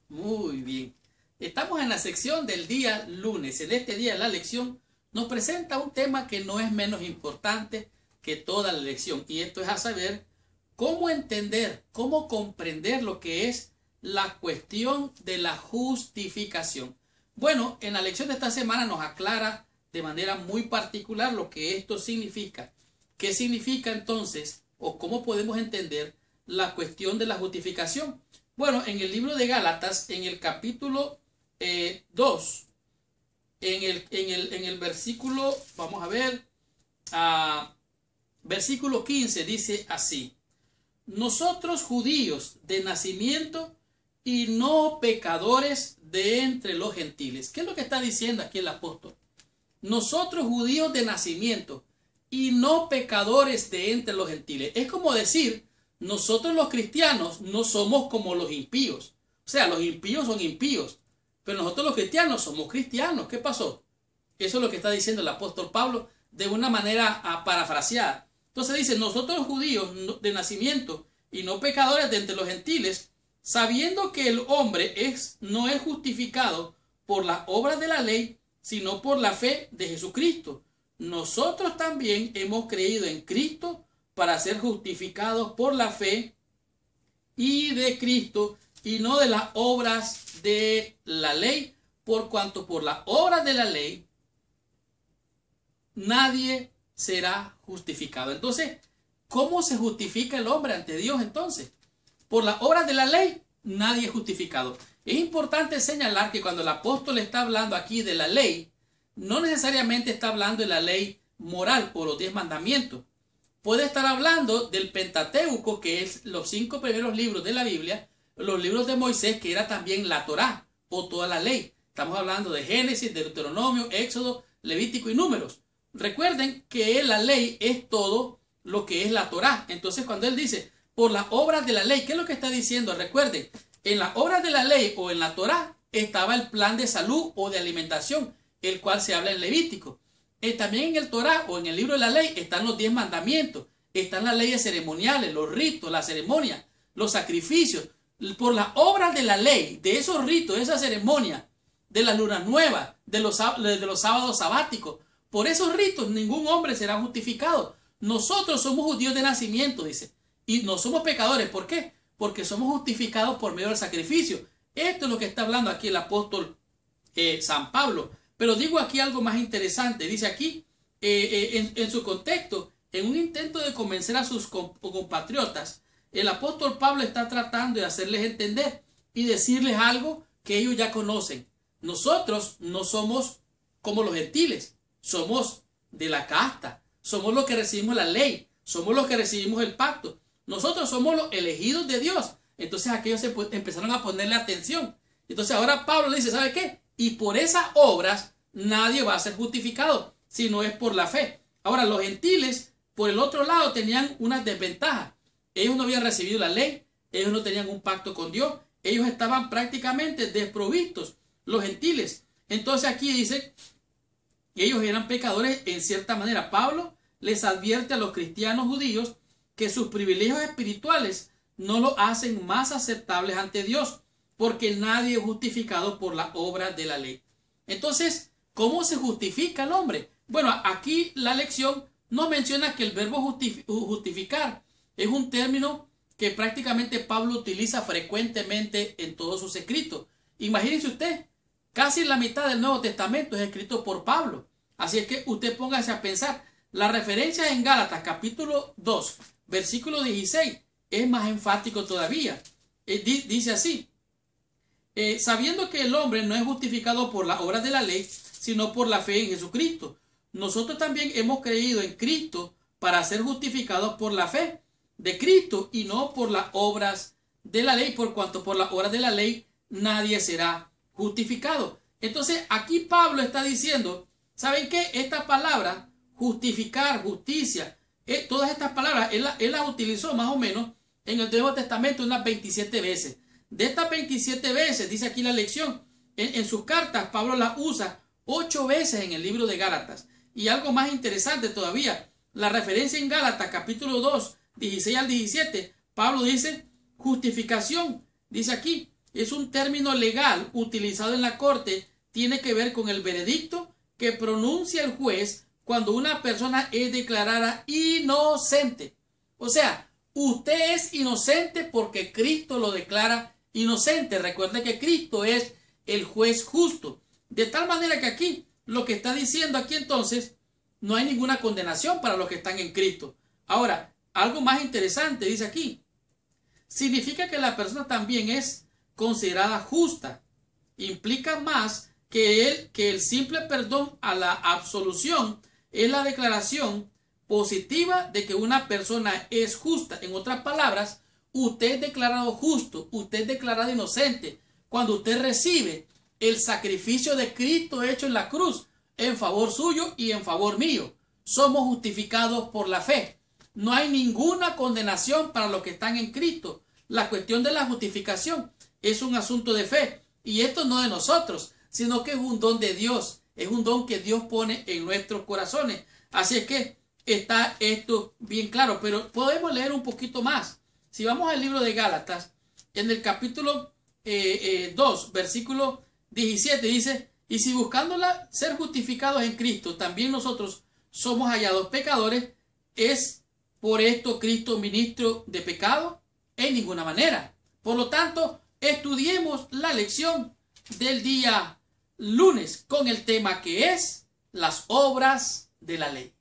Muy bien. Estamos en la sección del día lunes. En este día la lección nos presenta un tema que no es menos importante que toda la lección. Y esto es a saber cómo entender, cómo comprender lo que es la cuestión de la justificación. Bueno, en la lección de esta semana nos aclara de manera muy particular lo que esto significa. ¿Qué significa entonces o cómo podemos entender la cuestión de la justificación? Bueno, en el libro de Gálatas, en el capítulo 2, en el versículo, vamos a ver, versículo 15 dice así: nosotros judíos de nacimiento y no pecadores de entre los gentiles. ¿Qué es lo que está diciendo aquí el apóstol? Nosotros judíos de nacimiento y no pecadores de entre los gentiles. Es como decir, nosotros los cristianos no somos como los impíos. O sea, los impíos son impíos, pero nosotros los cristianos somos cristianos. ¿Qué pasó? Eso es lo que está diciendo el apóstol Pablo de una manera parafraseada. Entonces dice, nosotros judíos de nacimiento y no pecadores de entre los gentiles, sabiendo que el hombre no es justificado por las obras de la ley, sino por la fe de Jesucristo. Nosotros también hemos creído en Cristo para ser justificados por la fe y de Cristo y no de las obras de la ley, por cuanto por las obras de la ley nadie será justificado. Entonces, ¿cómo se justifica el hombre ante Dios entonces? Por las obras de la ley nadie es justificado. Es importante señalar que cuando el apóstol está hablando aquí de la ley, no necesariamente está hablando de la ley moral o los 10 mandamientos. Puede estar hablando del Pentateuco, que es los 5 primeros libros de la Biblia, los libros de Moisés, que era también la Torá o toda la ley. Estamos hablando de Génesis, Deuteronomio, Éxodo, Levítico y Números. Recuerden que la ley es todo lo que es la Torá. Entonces, cuando él dice por las obras de la ley, ¿qué es lo que está diciendo? Recuerden, en las obras de la ley o en la Torá estaba el plan de salud o de alimentación, el cual se habla en Levítico. También en el Torá o en el libro de la ley están los 10 mandamientos, están las leyes ceremoniales, los ritos, las ceremonias, los sacrificios. Por las obras de la ley, de esos ritos, de esa ceremonia, de las lunas nuevas, de los sábados sabáticos, por esos ritos ningún hombre será justificado. Nosotros somos judíos de nacimiento, dice, y no somos pecadores. ¿Por qué? Porque somos justificados por medio del sacrificio. Esto es lo que está hablando aquí el apóstol San Pablo. Pero digo aquí algo más interesante. Dice aquí, en su contexto, en un intento de convencer a sus compatriotas, el apóstol Pablo está tratando de hacerles entender y decirles algo que ellos ya conocen. Nosotros no somos como los gentiles, somos de la casta, somos los que recibimos la ley, somos los que recibimos el pacto. Nosotros somos los elegidos de Dios. Entonces aquellos empezaron a ponerle atención. Entonces ahora Pablo dice, ¿sabe qué? Y por esas obras nadie va a ser justificado, si no es por la fe. Ahora los gentiles, por el otro lado, tenían una desventaja. Ellos no habían recibido la ley, ellos no tenían un pacto con Dios, ellos estaban prácticamente desprovistos, los gentiles. Entonces aquí dice que ellos eran pecadores en cierta manera. Pablo les advierte a los cristianos judíos que sus privilegios espirituales no los hacen más aceptables ante Dios, porque nadie es justificado por la obra de la ley. Entonces, ¿cómo se justifica el hombre? Bueno, aquí la lección no menciona que el verbo justificar es un término que prácticamente Pablo utiliza frecuentemente en todos sus escritos. Imagínense usted, casi la mitad del Nuevo Testamento es escrito por Pablo. Así es que usted póngase a pensar. La referencia en Gálatas capítulo 2, versículo 16, es más enfático todavía. Dice así: sabiendo que el hombre no es justificado por las obras de la ley, sino por la fe en Jesucristo. Nosotros también hemos creído en Cristo para ser justificados por la fe de Cristo y no por las obras de la ley, por cuanto por las obras de la ley nadie será justificado. Entonces aquí Pablo está diciendo, ¿saben qué? Esta palabra, justificar, justicia, todas estas palabras, él las utilizó más o menos en el Nuevo Testamento unas 27 veces. De estas 27 veces, dice aquí la lección, en sus cartas Pablo las usa 8 veces en el libro de Gálatas. Y algo más interesante todavía, la referencia en Gálatas capítulo 2, 16 al 17, Pablo dice justificación, dice aquí, es un término legal utilizado en la corte, tiene que ver con el veredicto que pronuncia el juez cuando una persona es declarada inocente. O sea, usted es inocente porque Cristo lo declara inocente. Recuerde que Cristo es el juez justo. De tal manera que aquí, lo que está diciendo aquí entonces, no hay ninguna condenación para los que están en Cristo. Ahora, algo más interesante dice aquí. Significa que la persona también es considerada justa. Implica más que el simple perdón a la absolución es la declaración positiva de que una persona es justa. En otras palabras, usted es declarado justo, usted es declarado inocente cuando usted recibe el sacrificio de Cristo hecho en la cruz en favor suyo y en favor mío. Somos justificados por la fe. No hay ninguna condenación para los que están en Cristo. La cuestión de la justificación es un asunto de fe. Y esto no de nosotros, sino que es un don de Dios. Es un don que Dios pone en nuestros corazones. Así es que está esto bien claro. Pero podemos leer un poquito más. Si vamos al libro de Gálatas, en el capítulo 2, versículo 17, dice: y si buscándola ser justificados en Cristo, también nosotros somos hallados pecadores, ¿es por esto Cristo ministro de pecado? En ninguna manera. Por lo tanto, estudiemos la lección del día lunes con el tema que es las obras de la ley.